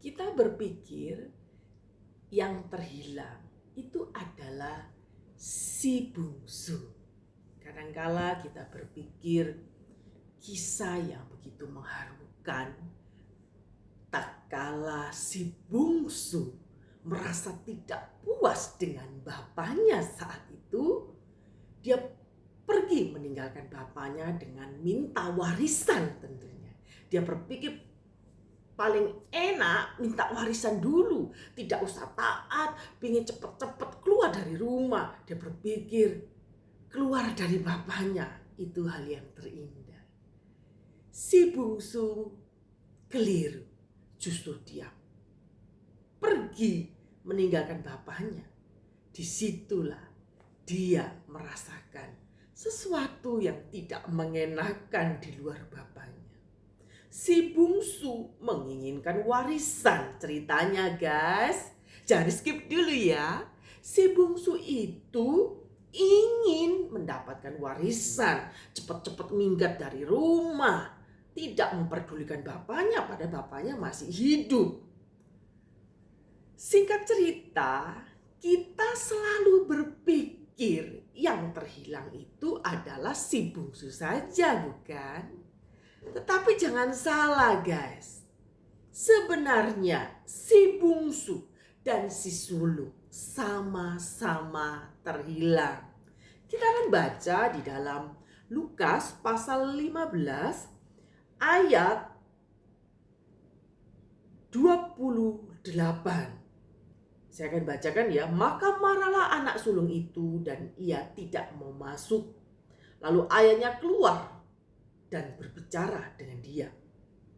Kita berpikir yang terhilang itu adalah si bungsu. Kadangkala kita berpikir kisah yang begitu mengharukan, tak kala si bungsu merasa tidak puas dengan bapaknya saat itu, dia pergi meninggalkan bapaknya dengan minta warisan tentunya. Dia berpikir paling enak minta warisan dulu, tidak usah taat, ingin cepet-cepet keluar dari rumah. Dia berpikir keluar dari bapaknya itu hal yang terindah. Si bungsu keliru, justru dia pergi meninggalkan bapaknya. Disitulah dia merasakan sesuatu yang tidak mengenakan di luar bapaknya. Si bungsu menginginkan warisan ceritanya, guys. Jangan skip dulu ya. Si bungsu itu ingin mendapatkan warisan, cepat-cepat minggat dari rumah, tidak memperdulikan bapaknya pada bapaknya masih hidup. Singkat cerita, kita selalu berpikir yang terhilang itu adalah si bungsu saja, bukan? Tetapi jangan salah, guys. Sebenarnya si bungsu dan si sulung sama-sama terhilang. Kita akan baca di dalam Lukas pasal 15 ayat 28. Saya akan bacakan ya. Maka marahlah anak sulung itu dan ia tidak mau masuk. Lalu ayahnya keluar dan berbicara dengan dia.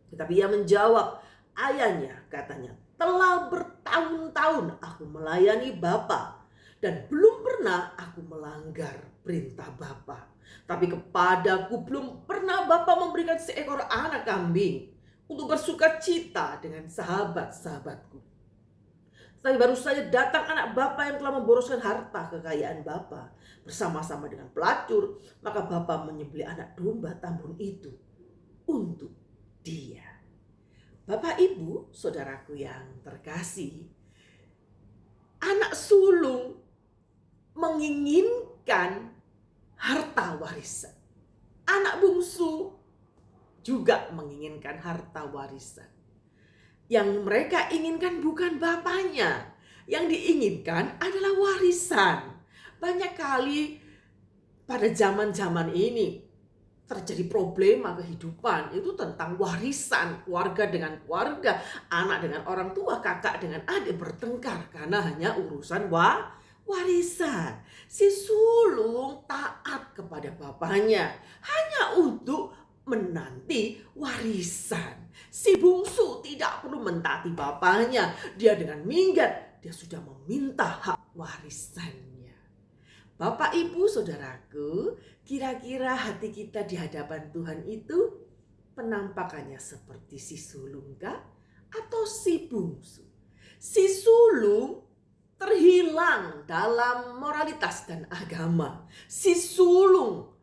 Tetapi ia menjawab, ayahnya katanya, telah bertahun-tahun aku melayani Bapa dan belum pernah aku melanggar perintah Bapa. Tapi kepadaku belum pernah Bapa memberikan seekor anak kambing untuk bersuka cita dengan sahabat-sahabatku. Tapi baru saja datang anak Bapa yang telah memboroskan harta kekayaan Bapa bersama-sama dengan pelacur, maka Bapa menyembelih anak domba tambun itu untuk dia. Bapak, Ibu, saudaraku yang terkasih, anak sulung menginginkan harta warisan. Anak bungsu juga menginginkan harta warisan. Yang mereka inginkan bukan bapaknya. Yang diinginkan adalah warisan. Banyak kali pada zaman-zaman ini terjadi problema kehidupan itu tentang warisan, keluarga dengan keluarga, anak dengan orang tua, kakak dengan adik bertengkar karena hanya urusan warisan. Si sulung taat kepada bapaknya hanya untuk menanti warisan. Si bungsu tidak perlu mentaati bapaknya. Dia dengan minggat, dia sudah meminta hak warisannya. Bapak, Ibu, saudaraku, kira-kira hati kita di hadapan Tuhan itu penampakannya seperti si sulung kah? Atau si bungsu? Si sulung terhilang dalam moralitas dan agama. Si sulung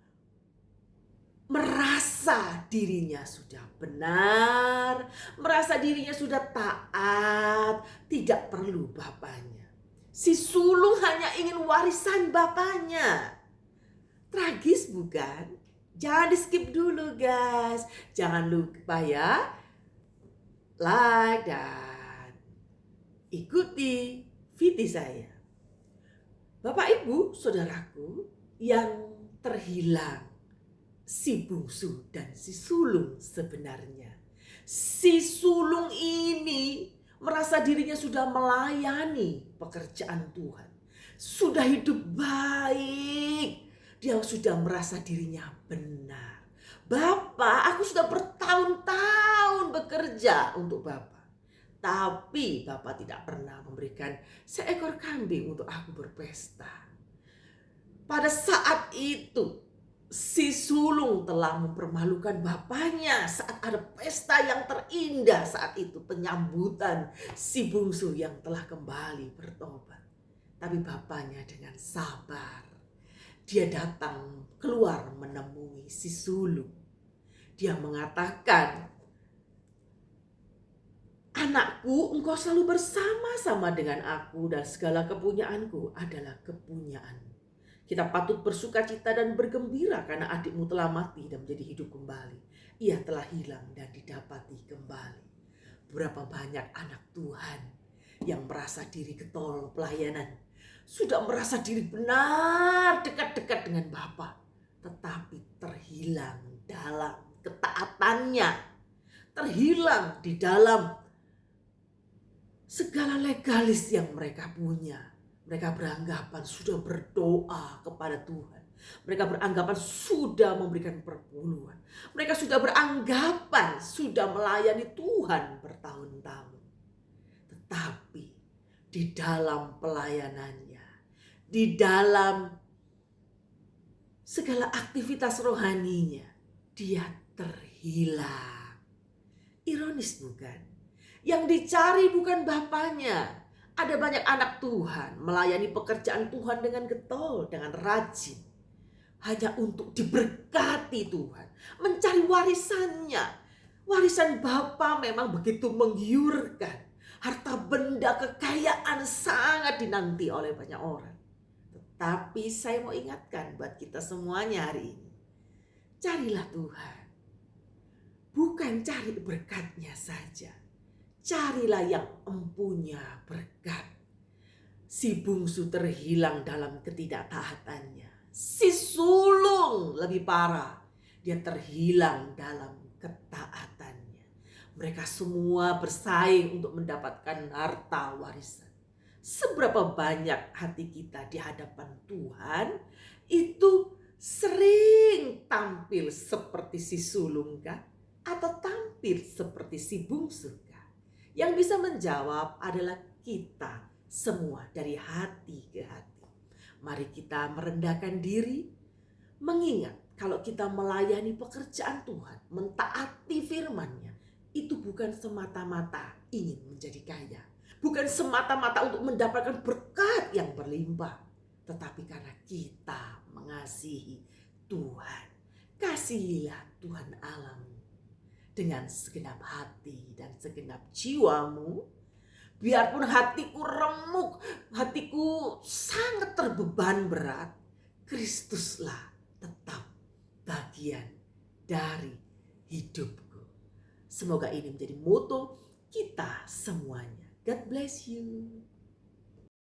merasa dirinya sudah benar, merasa dirinya sudah taat, tidak perlu bapaknya. Si sulung hanya ingin warisan bapaknya. Tragis bukan? Jangan di skip dulu, guys. Jangan lupa ya, like dan ikuti video saya. Bapak, Ibu, saudaraku yang terhilang, si bungsu dan si sulung sebenarnya. Si sulung ini merasa dirinya sudah melayani pekerjaan Tuhan. Sudah hidup baik. Dia sudah merasa dirinya benar. Bapak, aku sudah bertahun-tahun bekerja untuk Bapak. Tapi Bapak tidak pernah memberikan seekor kambing untuk aku berpesta. Pada saat itu si sulung telah mempermalukan bapaknya saat ada pesta yang terindah saat itu, penyambutan si bungsu yang telah kembali bertobat. Tapi bapaknya dengan sabar, dia datang keluar menemui si sulung. Dia mengatakan, Anakku, engkau selalu bersama-sama dengan aku dan segala kepunyaanku adalah kepunyaanmu. Kita patut bersukacita dan bergembira karena adikmu telah mati dan menjadi hidup kembali. Ia telah hilang dan didapati kembali. Berapa banyak anak Tuhan yang merasa diri ketolong pelayanan. Sudah merasa diri benar dekat-dekat dengan Bapa. Tetapi terhilang dalam ketaatannya. Terhilang di dalam segala legalis yang mereka punya. Mereka beranggapan sudah berdoa kepada Tuhan. Mereka beranggapan sudah memberikan perpuluhan. Mereka sudah beranggapan sudah melayani Tuhan bertahun-tahun. Tetapi di dalam pelayanannya, di dalam segala aktivitas rohaninya, dia terhilang. Ironis bukan? Yang dicari bukan bapaknya. Ada banyak anak Tuhan melayani pekerjaan Tuhan dengan getol, dengan rajin. Hanya untuk diberkati Tuhan. Mencari warisannya. Warisan Bapa memang begitu menggiurkan. Harta benda kekayaan sangat dinanti oleh banyak orang. Tetapi saya mau ingatkan buat kita semuanya hari ini. Carilah Tuhan. Bukan cari berkatnya saja. Carilah yang empunya berkat. Si bungsu terhilang dalam ketidaktaatannya. Si sulung lebih parah. Dia terhilang dalam ketaatannya. Mereka semua bersaing untuk mendapatkan harta warisan. Seberapa banyak hati kita di hadapan Tuhan itu sering tampil seperti si sulung kah? Atau tampil seperti si bungsu kah? Yang bisa menjawab adalah kita semua dari hati ke hati. Mari kita merendahkan diri, mengingat kalau kita melayani pekerjaan Tuhan, mentaati firman-Nya, itu bukan semata-mata ingin menjadi kaya. Bukan semata-mata untuk mendapatkan berkat yang berlimpah. Tetapi karena kita mengasihi Tuhan. Kasihilah Tuhan Allahmu dengan segenap hati dan segenap jiwamu. Biarpun hatiku remuk, hatiku sangat terbeban berat, Kristuslah tetap bagian dari hidupku. Semoga ini menjadi moto kita semuanya. God bless you.